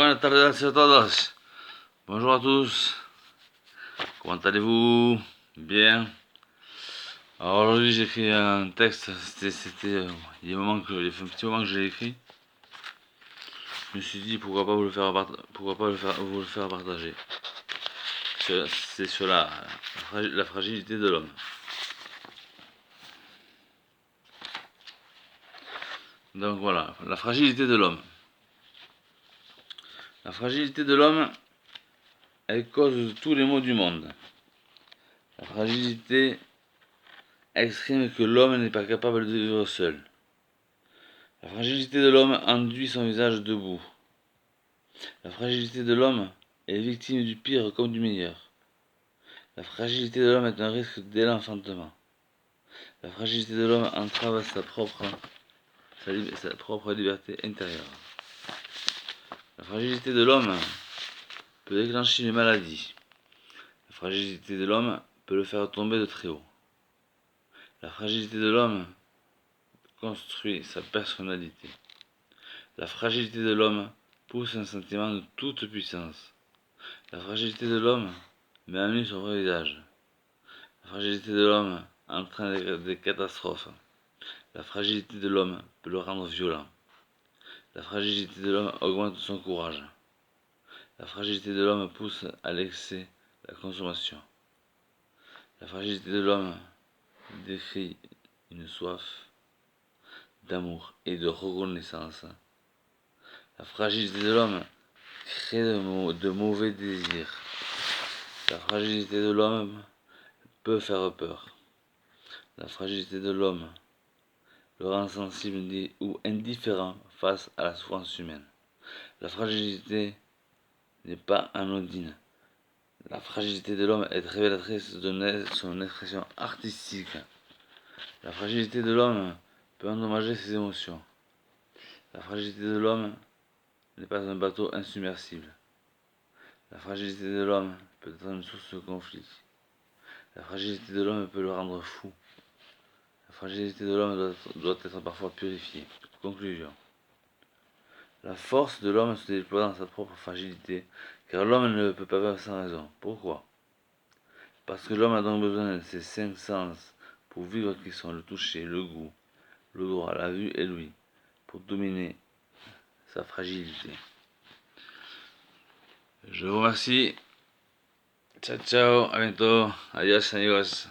Buenas tardes a todos. Bonjour à tous. Comment allez-vous? Bien. Alors aujourd'hui j'ai écrit un texte. Il y a un petit moment que je l'ai écrit. Je me suis dit pourquoi pas vous le faire vous le faire partager. C'est sur la fragilité de l'homme. Donc voilà, la fragilité de l'homme. La fragilité de l'homme, elle cause tous les maux du monde. La fragilité exprime que l'homme n'est pas capable de vivre seul. La fragilité de l'homme enduit son visage debout. La fragilité de l'homme est victime du pire comme du meilleur. La fragilité de l'homme est un risque dès l'enfantement. La fragilité de l'homme entrave sa propre liberté intérieure. La fragilité de l'homme peut déclencher une maladie. La fragilité de l'homme peut le faire tomber de très haut. La fragilité de l'homme construit sa personnalité. La fragilité de l'homme pousse un sentiment de toute puissance. La fragilité de l'homme met à nu son vrai visage. La fragilité de l'homme entraîne des catastrophes. La fragilité de l'homme peut le rendre violent. La fragilité de l'homme augmente son courage. La fragilité de l'homme pousse à l'excès la consommation. La fragilité de l'homme décrit une soif d'amour et de reconnaissance. La fragilité de l'homme crée de mauvais désirs. La fragilité de l'homme peut faire peur. La fragilité de l'homme le rend sensible ou indifférent face à la souffrance humaine. La fragilité n'est pas anodine. La fragilité de l'homme est révélatrice de son expression artistique. La fragilité de l'homme peut endommager ses émotions. La fragilité de l'homme n'est pas un bateau insubmersible. La fragilité de l'homme peut être une source de conflit. La fragilité de l'homme peut le rendre fou. La fragilité de l'homme doit être parfois purifiée. Conclusion. La force de l'homme se déploie dans sa propre fragilité, car l'homme ne peut pas vivre sans raison. Pourquoi? Parce que l'homme a donc besoin de ses 5 sens pour vivre, qui sont le toucher, le goût, l'odorat, la vue et l'ouïe, pour dominer sa fragilité. Je vous remercie. Ciao, ciao, à bientôt. Adios, amigos.